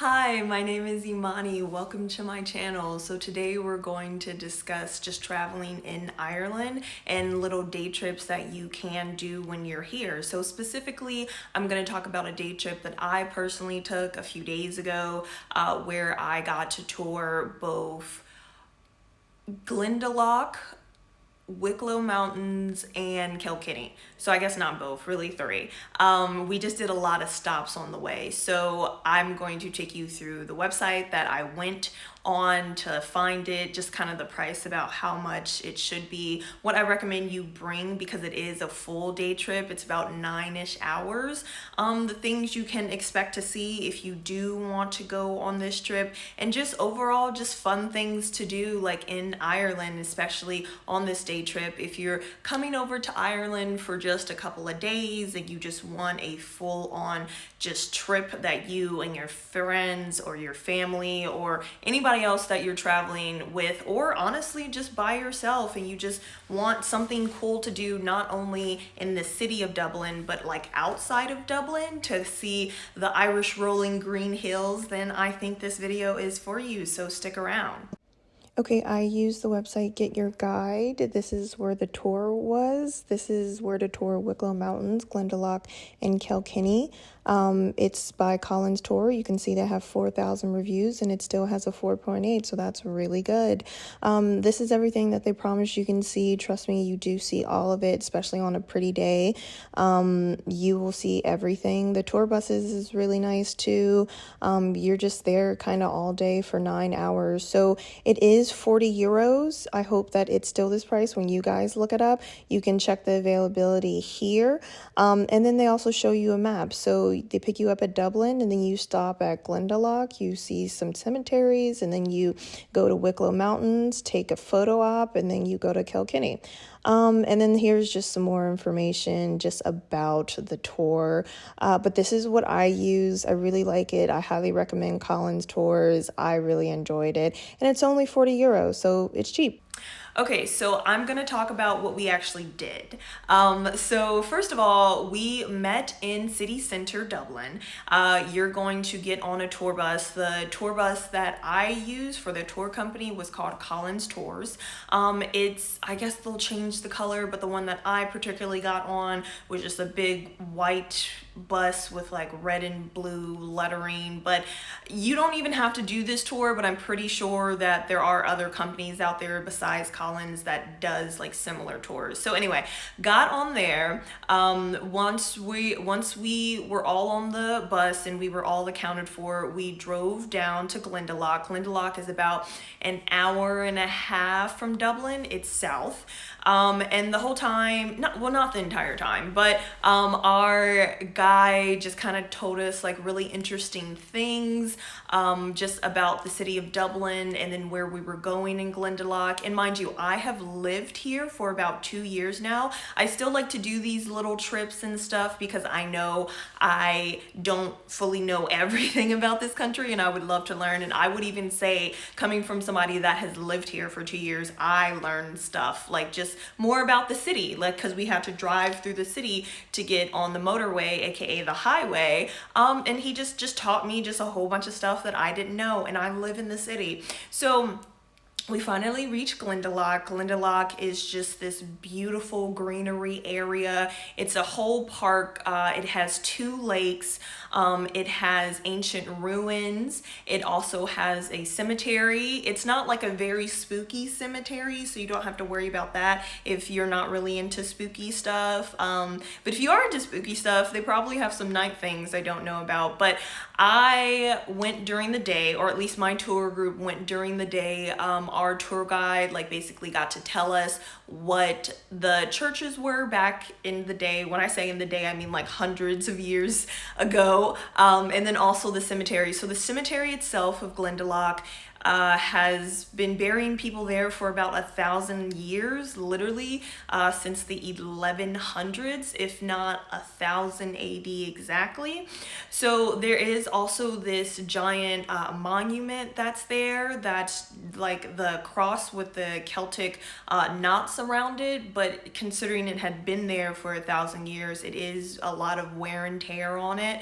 Hi, my name is Imani. Welcome to my channel. So today we're going to discuss just traveling in Ireland and little day trips that you can do when you're here. So specifically, I'm going to talk about a day trip that I personally took a few days ago where I got to tour both Glendalough, Wicklow Mountains, and Kilkenny. So I guess not both, really three. We just did a lot of stops on the way. So I'm going to take you through the website that I went on to find it, just kind of the price about how much it should be, what I recommend you bring because it is a full day trip. It's about 9-ish hours. The things you can expect to see if you do want to go on this trip, and just overall just fun things to do like in Ireland, especially on this day trip. If you're coming over to Ireland for just a couple of days and you just want a full-on just trip that you and your friends or your family or anybody else that you're traveling with, or honestly just by yourself, and you just want something cool to do not only in the city of Dublin but like outside of Dublin to see the Irish rolling green hills, then I think this video is for you, so stick around. Okay, I used the website Get Your Guide. This is where the tour was. This is where to tour Wicklow Mountains, Glendalough, and Kilkenny. It's by Collins Tour. You can see they have 4,000 reviews and it still has a 4.8, so that's really good. This is everything that they promise you can see. Trust me, you do see all of it, especially on a pretty day. You will see everything. The tour buses is really nice too. You're just there kind of all day for 9 hours. So it is 40 euros. I hope that it's still this price when you guys look it up. You can check the availability here. And then they also show you a map. So they pick you up at Dublin and then you stop at Glendalough. You see some cemeteries and then you go to Wicklow Mountains, take a photo op, and then you go to Kilkenny. And then here's just some more information just about the tour. But this is what I use. I really like it. I highly recommend Collins Tours. I really enjoyed it. And it's only 40 euros, so it's cheap. Okay, so I'm gonna talk about what we actually did. So first of all, we met in city center Dublin. You're going to get on a tour bus. The tour bus that I use for the tour company was called Collins Tours. I guess they'll change the color, but the one that I particularly got on was just a big white bus with like red and blue lettering. But you don't even have to do this tour, but I'm pretty sure that there are other companies out there besides Collins that does like similar tours. So anyway, got on there. Once we were all on the bus and we were all accounted for, we drove down to Glendalough. Glendalough is about an hour and a half from Dublin. It's south. And the whole time, not the entire time, but our guy just kind of told us like really interesting things just about the city of Dublin and then where we were going in Glendalough. And mind you, I have lived here for about 2 years now. I still like to do these little trips and stuff because I know I don't fully know everything about this country and I would love to learn. And I would even say, coming from somebody that has lived here for 2 years, I learned stuff like just more about the city, like because we had to drive through the city to get on the motorway, aka the highway. And he just taught me just a whole bunch of stuff that I didn't know, and I live in the city. So we finally reached Glendalough. Glendalough is just this beautiful greenery area. It's a whole park. It has 2 lakes. It has ancient ruins. It also has a cemetery. It's not like a very spooky cemetery, so you don't have to worry about that if you're not really into spooky stuff. But if you are into spooky stuff, they probably have some night things I don't know about. But I went during the day, or at least my tour group went during the day. Our tour guide like basically got to tell us what the churches were back in the day. When I say in the day, I mean like hundreds of years ago. And then also the cemetery. So the cemetery itself of Glendalough, has been burying people there for about 1,000 years, literally since the 1100s, if not 1000 AD exactly. So there is also this giant monument that's there, that's like the cross with the Celtic knots around it, but considering it had been there for 1,000 years, it is a lot of wear and tear on it.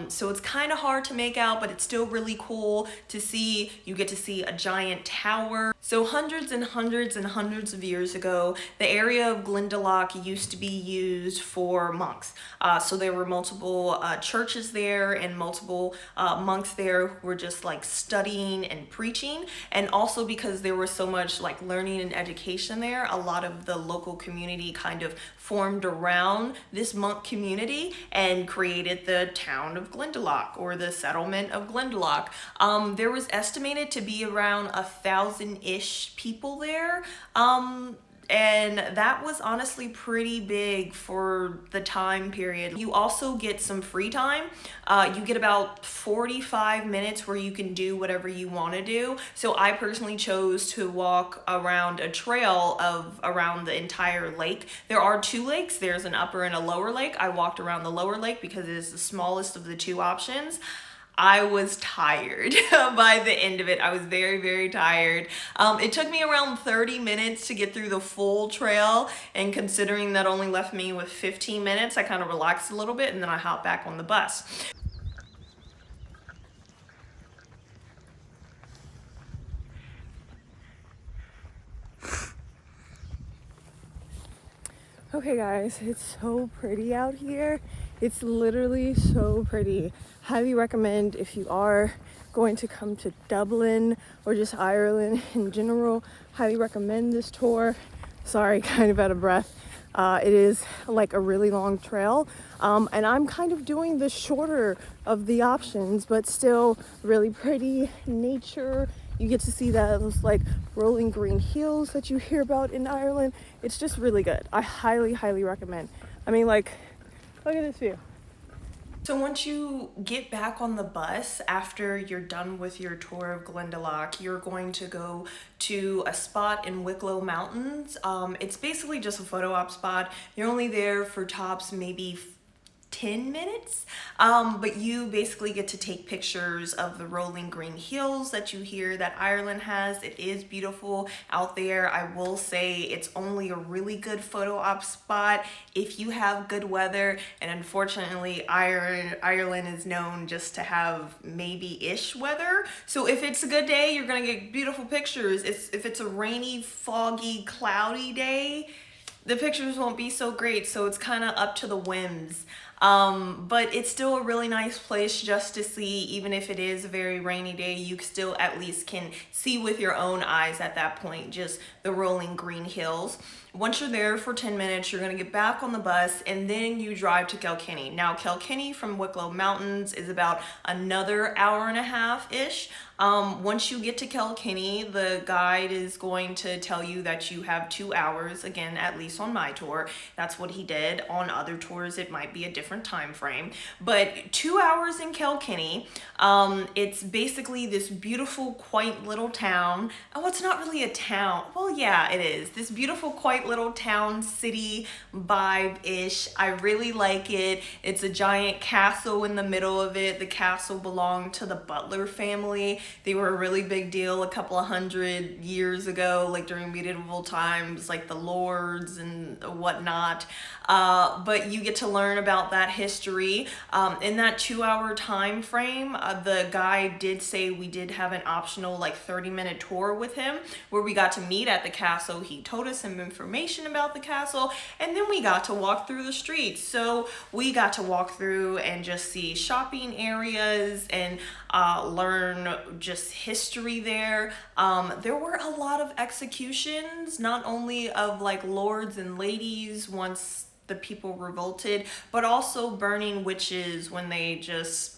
So it's kind of hard to make out, but it's still really cool to see. You get to see a giant tower. So hundreds and hundreds and hundreds of years ago, the area of Glendalough used to be used for monks. So there were multiple churches there and multiple monks there who were just like studying and preaching. And also because there was so much like learning and education there, a lot of the local community kind of formed around this monk community and created the town of Glendalough, or the settlement of Glendalough. There was estimated to be around 1,000-ish people there. And that was honestly pretty big for the time period. You also get some free time. You get about 45 minutes where you can do whatever you want to do. So I personally chose to walk around a trail of around the entire lake. There are two lakes. There's an upper and a lower lake. I walked around the lower lake because it is the smallest of the two options. I was tired by the end of it. I was very, very tired. It took me around 30 minutes to get through the full trail, and considering that only left me with 15 minutes, I kind of relaxed a little bit and then I hopped back on the bus. Okay guys, it's so pretty out here. It's literally so pretty. Highly recommend, if you are going to come to Dublin or just Ireland in general, highly recommend this tour. Sorry, kind of out of breath. It is like a really long trail, and I'm kind of doing the shorter of the options, but still really pretty nature. You get to see those like rolling green hills that you hear about in Ireland. It's just really good. I highly, highly recommend. I mean, like, look at this view. So once you get back on the bus after you're done with your tour of Glendalough, you're going to go to a spot in Wicklow Mountains. It's basically just a photo op spot. You're only there for tops maybe 10 minutes, but you basically get to take pictures of the rolling green hills that you hear that Ireland has. It is beautiful out there. I will say it's only a really good photo op spot if you have good weather, and unfortunately Ireland is known just to have maybe-ish weather. So if it's a good day, you're gonna get beautiful pictures. If it's a rainy, foggy, cloudy day, the pictures won't be so great, so it's kind of up to the whims. But it's still a really nice place just to see. Even if it is a very rainy day, you still at least can see with your own eyes at that point just the rolling green hills. Once you're there for 10 minutes, you're going to get back on the bus and then you drive to Kilkenny. Now, Kilkenny from Wicklow Mountains is about another hour and a half-ish. Once you get to Kilkenny, the guide is going to tell you that you have 2 hours, again, at least on my tour. That's what he did. On other tours, it might be a different time frame. But 2 hours in Kilkenny, it's basically this beautiful, quaint little town. Oh, it's not really a town. Well, yeah, it is. This beautiful, quaint little town, city vibe-ish. I really like it. It's a giant castle in the middle of it. The castle belonged to the Butler family. They were a really big deal a couple of 100 years ago, like during medieval times, like the lords and whatnot. But you get to learn about that history. In that 2-hour time frame, the guide did say we did have an optional like 30-minute tour with him where we got to meet at the castle. He told us some information about the castle, and then we got to walk through the streets. So we got to walk through and just see shopping areas and learn just history there. There were a lot of executions, not only of like lords and ladies once the people revolted, but also burning witches when they just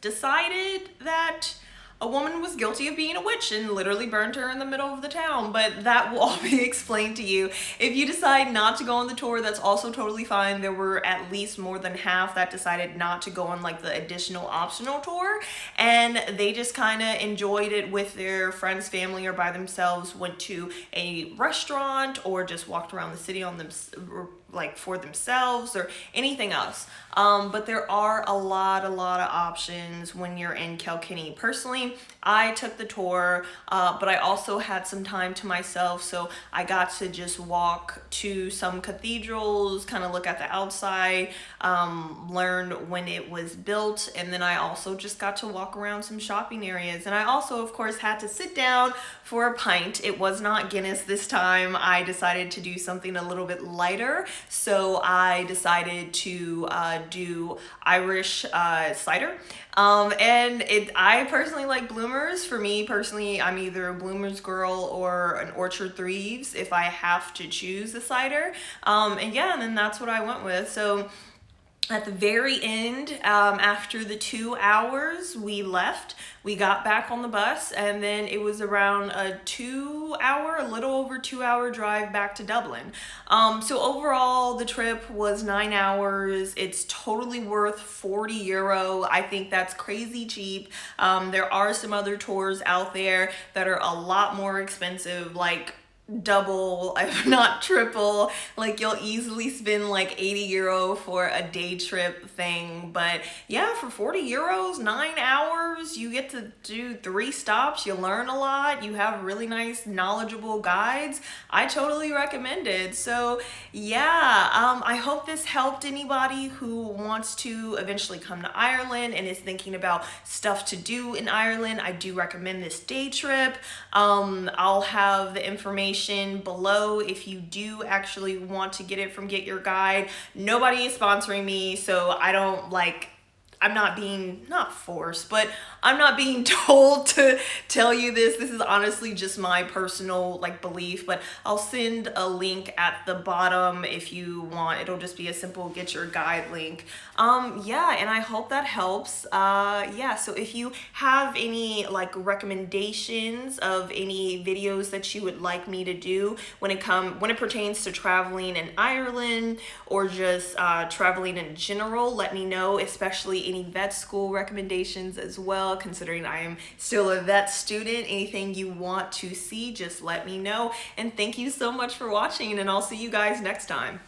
decided that a woman was guilty of being a witch and literally burned her in the middle of the town. But that will all be explained to you. If you decide not to go on the tour, that's also totally fine. There were at least more than half that decided not to go on like the additional optional tour, and they just kind of enjoyed it with their friends, family, or by themselves, went to a restaurant or just walked around the city on them, like for themselves or anything else. But there are a lot of options when you're in Kilkenny. Personally, I took the tour, but I also had some time to myself, so I got to just walk to some cathedrals, kind of look at the outside, learn when it was built, and then I also just got to walk around some shopping areas. And I also, of course, had to sit down for a pint. It was not Guinness this time. I decided to do something a little bit lighter, so I decided to do Irish cider. I personally like Bloomers. For me personally, I'm either a Bloomers girl or an Orchard Thieves if I have to choose a cider. And then that's what I went with. So at the very end, after the 2 hours, we left. We got back on the bus, and then it was around a little over 2 hour drive back to Dublin. So overall, the trip was 9 hours. It's totally worth €40. I think that's crazy cheap. There are some other tours out there that are a lot more expensive, like double, if not triple. Like, you'll easily spend like €80 for a day trip thing. But yeah, for €40, 9 hours, you get to do 3 stops. You learn a lot. You have really nice, knowledgeable guides. I totally recommend it. So yeah, I hope this helped anybody who wants to eventually come to Ireland and is thinking about stuff to do in Ireland. I do recommend this day trip. I'll have the information below if you do actually want to get it from Get Your Guide. Nobody is sponsoring me, so I'm not being, not forced, but I'm not being told to tell you this. This is honestly just my personal belief, but I'll send a link at the bottom if you want. It'll just be a simple Get Your Guide link. And I hope that helps. So if you have any recommendations of any videos that you would like me to do when it pertains to traveling in Ireland or just traveling in general, let me know, especially any vet school recommendations as well, considering I am still a vet student. Anything you want to see, just let me know. And thank you so much for watching, and I'll see you guys next time.